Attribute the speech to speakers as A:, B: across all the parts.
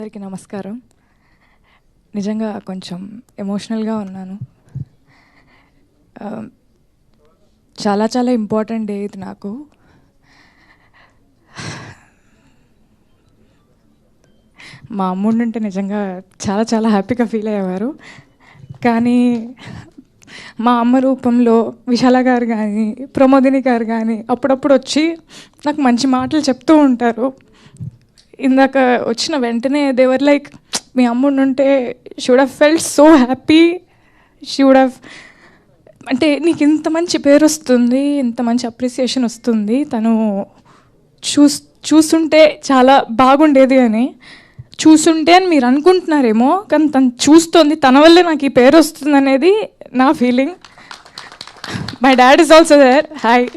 A: అందరికీ నమస్కారం. నిజంగా కొంచెం ఎమోషనల్గా ఉన్నాను. చాలా చాలా ఇంపార్టెంట్ డే ఇది నాకు. మా అమ్ముండుంటే నిజంగా చాలా చాలా హ్యాపీగా ఫీల్ అయ్యేవారు. కానీ మా అమ్మ రూపంలో విశాల గారు కానీ ప్రమోదిని గారు కానీ అప్పుడప్పుడు వచ్చి నాకు మంచి మాటలు చెప్తూ ఉంటారు. ఇందాక వచ్చిన వెంటనే దేవర్ లైక్, మీ అమ్ముండుంటే she would have felt so happy, she would have, అంటే నీకు ఇంత మంచి పేరు వస్తుంది, ఇంత మంచి అప్రిసియేషన్ వస్తుంది, తను చూస్తుంటే చాలా బాగుండేది అని. చూస్తుంటే అని మీరు అనుకుంటున్నారేమో, కానీ తను చూస్తుంది, తన వల్లే నాకు ఈ పేరు వస్తుంది అనేది నా feeling. My dad is also there. Hi,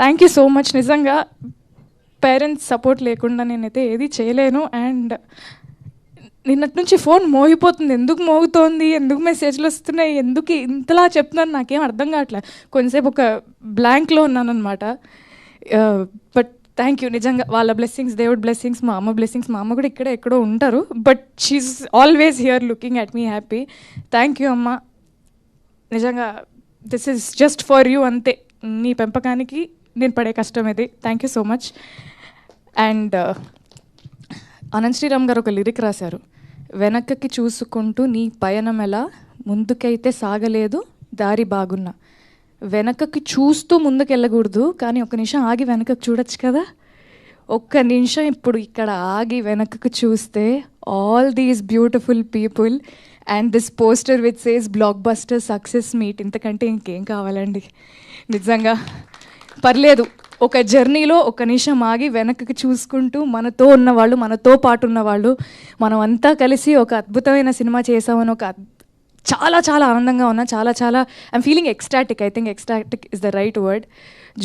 A: thank you so much. నిజంగా పేరెంట్స్ సపోర్ట్ లేకుండా నేనైతే ఏది చేయలేను. అండ్ నిన్నటి నుంచి ఫోన్ మోగిపోతుంది. ఎందుకు మోగుతోంది, ఎందుకు మెసేజ్లు వస్తున్నాయి, ఎందుకు ఇంతలా చెప్తున్నాను నాకేం అర్థం కావట్లేదు. కొంచెంసేపు ఒక బ్లాంక్లో ఉన్నాను అనమాట. But thank you. నిజంగా వాళ్ళ బ్లెస్సింగ్స్, దేవుడ్ బ్లెస్సింగ్స్, మా అమ్మ బ్లెస్సింగ్స్. మా అమ్మ కూడా ఇక్కడే ఎక్కడో ఉంటారు, but she's always here looking at me happy. Thank you అమ్మ. నిజంగా this is just for you, అంతే. నీ పెంపకానికి నేను పడే కష్టం ఇది. Thank you so much. And Ananth Sriram garu ఒక లిరిక్ రాశారు, వెనక్కి చూసుకుంటూ నీ పయనం ఎలా, ముందుకైతే సాగలేదు దారి బాగున్నా. వెనకకి చూస్తూ ముందుకు వెళ్ళకూడదు, కానీ ఒక నిమిషం ఆగి వెనకకు చూడొచ్చు కదా. ఒక్క నిమిషం ఇప్పుడు ఇక్కడ ఆగి వెనకకు చూస్తే all these beautiful people and this poster which says block buster success meet. ఇంతకంటే ఇంకేం కావాలండి. నిజంగా పర్లేదు, ఒక జర్నీలో ఒక నిమిషం ఆగి వెనక్కి చూసుకుంటూ మనతో ఉన్నవాళ్ళు, మనతో పాటు ఉన్నవాళ్ళు, మనం అంతా కలిసి ఒక అద్భుతమైన సినిమా చేసామని ఒక చాలా చాలా ఆనందంగా ఉన్నా. చాలా చాలా I'm feeling ecstatic. I think ecstatic is the right word.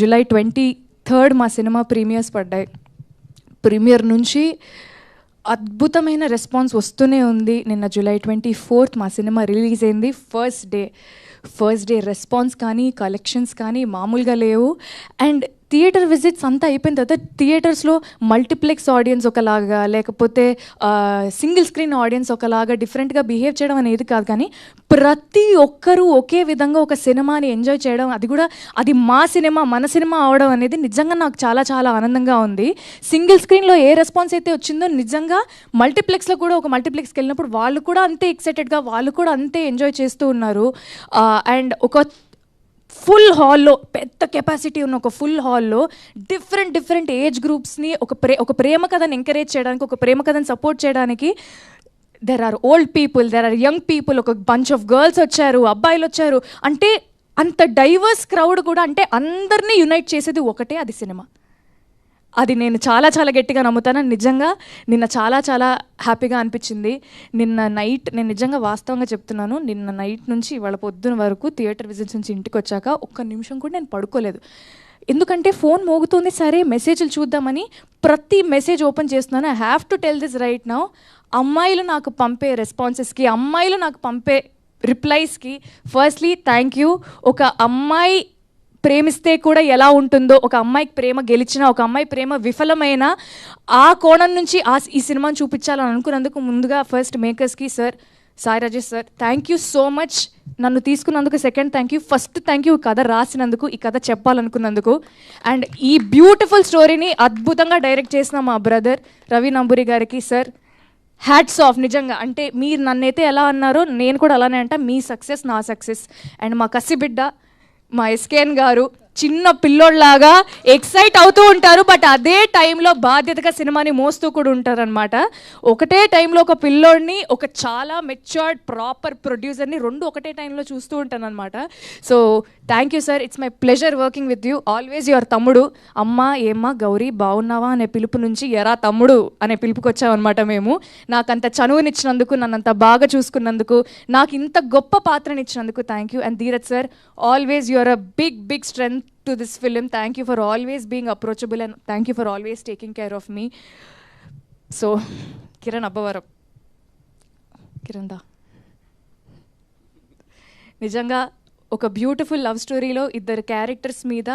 A: July 23rd మా సినిమా ప్రీమియర్స్ పడ్డాయి. ప్రీమియర్ నుంచి అద్భుతమైన రెస్పాన్స్ వస్తూనే ఉంది. నిన్న July 24th మా సినిమా రిలీజ్ అయింది. ఫస్ట్ డే రెస్పాన్స్ కానీ కలెక్షన్స్ కానీ మామూలుగా లేవు. అండ్ థియేటర్ విజిట్స్ అంతా అయిపోయిన తర్వాత థియేటర్స్లో మల్టీప్లెక్స్ ఆడియన్స్ ఒకలాగా, లేకపోతే సింగిల్ స్క్రీన్ ఆడియన్స్ ఒకలాగా డిఫరెంట్గా బిహేవ్ చేయడం అనేది కాదు, కానీ ప్రతి ఒక్కరూ ఒకే విధంగా ఒక సినిమాని ఎంజాయ్ చేయడం, అది కూడా అది మా సినిమా, మన సినిమా అవడం అనేది నిజంగా నాకు చాలా చాలా ఆనందంగా ఉంది. సింగిల్ స్క్రీన్లో ఏ రెస్పాన్స్ అయితే వచ్చిందో, నిజంగా మల్టీప్లెక్స్లో కూడా ఒక మల్టీప్లెక్స్కి వెళ్ళినప్పుడు వాళ్ళు కూడా అంతే ఎక్సైటెడ్గా, వాళ్ళు కూడా అంతే ఎంజాయ్ చేస్తూ ఉన్నారు. అండ్ ఒక ఫుల్ హాల్లో, పెద్ద కెపాసిటీ ఉన్న ఒక ఫుల్ హాల్లో డిఫరెంట్ ఏజ్ గ్రూప్స్ని ఒక ప్రేమ కథను ఎంకరేజ్ చేయడానికి, ఒక ప్రేమ కథను సపోర్ట్ చేయడానికి there are old people, there are young people, ఒక బంచ్ ఆఫ్ గర్ల్స్ వచ్చారు, అబ్బాయిలు వచ్చారు. అంటే అంత డైవర్స్ క్రౌడ్ కూడా, అంటే అందరినీ యునైట్ చేసేది ఒకటే, అది సినిమా. అది నేను చాలా చాలా గట్టిగా నమ్ముతాను. నిజంగా నిన్న చాలా చాలా హ్యాపీగా అనిపించింది. నిన్న నైట్, నేను నిజంగా వాస్తవంగా చెప్తున్నాను, నిన్న నైట్ నుంచి ఇవాళ పొద్దున వరకు థియేటర్ విజిట్స్ నుంచి ఇంటికి వచ్చాక ఒక్క నిమిషం కూడా నేను పడుకోలేదు. ఎందుకంటే ఫోన్ మోగుతుంది, సరే మెసేజ్లు చూద్దామని ప్రతి మెసేజ్ ఓపెన్ చేస్తున్నాను. I have to tell this right now. అమ్మాయిలు నాకు పంపే రెస్పాన్సెస్కి, అమ్మాయిలు నాకు పంపే రిప్లైస్కి ఫస్ట్లీ థ్యాంక్ యూ. ఒక అమ్మాయి ప్రేమిస్తే కూడా ఎలా ఉంటుందో, ఒక అమ్మాయికి ప్రేమ గెలిచిన, ఒక అమ్మాయి ప్రేమ విఫలమైన ఆ కోణం నుంచి ఈ సినిమాని చూపించాలని అనుకున్నందుకు ముందుగా ఫస్ట్ మేకర్స్కి sir, Sai Rajesh sir, thank you so much. నన్ను తీసుకున్నందుకు second thank you. First thank you కథ రాసినందుకు, ఈ కథ చెప్పాలనుకున్నందుకు. అండ్ ఈ బ్యూటిఫుల్ స్టోరీని అద్భుతంగా డైరెక్ట్ చేసిన మా బ్రదర్ రవి నంబూరి గారికి సార్, హ్యాట్స్ ఆఫ్. నిజంగా అంటే మీరు నన్నైతే ఎలా అన్నారో నేను కూడా అలానే అంట. మీ సక్సెస్ నా సక్సెస్. అండ్ మా కసిబిడ్డ మా ఎస్కేఎన్ గారు చిన్న పిల్లోళ్ళలాగా ఎక్సైట్ అవుతూ ఉంటారు, బట్ అదే టైంలో బాధ్యతగా సినిమాని మోస్తూ కూడా ఉంటారనమాట. ఒకటే టైంలో ఒక పిల్లోడిని, ఒక చాలా మెచ్యూర్డ్ ప్రాపర్ ప్రొడ్యూసర్ని రెండు ఒకటే టైంలో చూస్తూ ఉంటాను అనమాట. So thank you sir, it's my pleasure working with you. Always your తమ్ముడు. అమ్మ ఏమ్మా గౌరీ బాగున్నావా అనే పిలుపు నుంచి ఎరా తమ్ముడు అనే పిలుపుకి వచ్చామన్నమాట మేము. నాకంత చనువునిచ్చినందుకు, నన్నంత బాగా చూసుకున్నందుకు, నాకు ఇంత గొప్ప పాత్రనిచ్చినందుకు thank you. And Dheeraj sir, always your a big strength to this film. Thank you for always being approachable and thank you for always taking care of me. So Kiran Abbavaram, Kiran da నిజంగా ఒక beautiful love స్టోరీలో ఇద్దరు characters మీద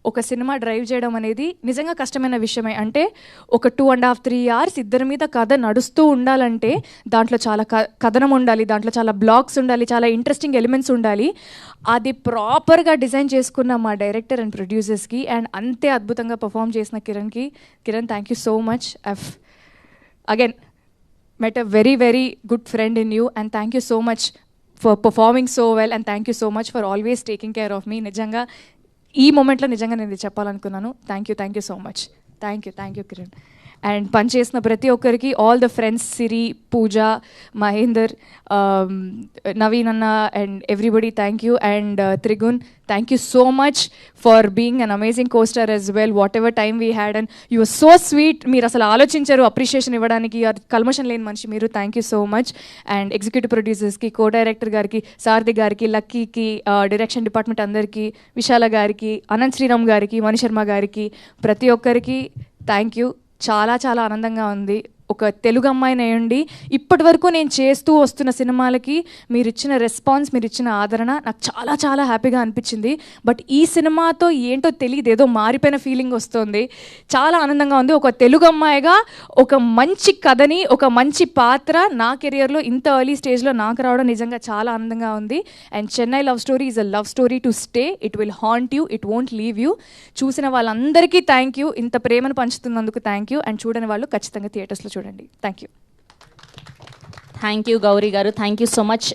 A: ఒక cinema drive చేయడం అనేది నిజంగా కష్టమైన విషయమే. అంటే ఒక 2.5-3 hours ఇద్దరి మీద కథ నడుస్తూ ఉండాలంటే దాంట్లో చాలా కథనం ఉండాలి, దాంట్లో చాలా బ్లాక్స్ ఉండాలి, చాలా ఇంట్రెస్టింగ్ ఎలిమెంట్స్ ఉండాలి. అది ప్రాపర్గా డిజైన్ చేసుకున్న మా డైరెక్టర్ అండ్ ప్రొడ్యూసర్స్కి అండ్ అంతే అద్భుతంగా పర్ఫామ్ చేసిన Kiran thank you so much. Again, met a very, very good friend in you, and thank you so much for performing so well, and thank you so much for always taking care of me. నిజంగా ఈ మూమెంట్లో నిజంగా నేను ఇది చెప్పాలనుకున్నాను. Thank you so much. Thank you Kiran. And పనిచేసిన ప్రతి ఒక్కరికి, all the friends, Siri, Pooja, Mahender, Naveen అన్న and everybody thank you. And Trigun, thank you so much for being an amazing costar as well. Whatever time we had and you are so sweet. మీరు అసలు ఆలోచించారు appreciation ఇవ్వడానికి, కల్మషన్ లేని మనిషి మీరు. Thank you so much. And executive ప్రొడ్యూసర్స్కి, co director గారికి, సారథి గారికి, లక్కీకి, డైరెక్షన్ డిపార్ట్మెంట్ అందరికీ, విశాల గారికి, అనంత్ శ్రీరామ్ గారికి, మణిశర్మ గారికి, ప్రతి ఒక్కరికి థ్యాంక్ యూ. చాలా చాలా ఆనందంగా ఉంది. ఒక తెలుగు అమ్మాయిని అయ్యండి ఇప్పటి వరకు నేను చేస్తూ వస్తున్న సినిమాలకి మీరు ఇచ్చిన రెస్పాన్స్, మీరు ఇచ్చిన ఆదరణ నాకు చాలా చాలా హ్యాపీగా అనిపించింది. బట్ ఈ సినిమాతో ఏంటో తెలియదు, ఏదో మారిపోయిన ఫీలింగ్ వస్తుంది. చాలా ఆనందంగా ఉంది. ఒక తెలుగు అమ్మాయిగా ఒక మంచి కథని, ఒక మంచి పాత్ర నా కెరియర్లో ఇంత ఎర్లీ స్టేజ్లో నాకు రావడం నిజంగా చాలా ఆనందంగా ఉంది. And Chennai love story is a love story to stay. It will haunt you, it won't leave you. చూసిన వాళ్ళందరికీ థ్యాంక్ యూ. ఇంత ప్రేమను పంచుతున్నందుకు థ్యాంక్ యూ. అండ్ చూడని వాళ్ళు ఖచ్చితంగా థియేటర్స్లో చూడండి. Thank you.
B: Thank you Gauri గారు, థ్యాంక్ యూ సో మచ్.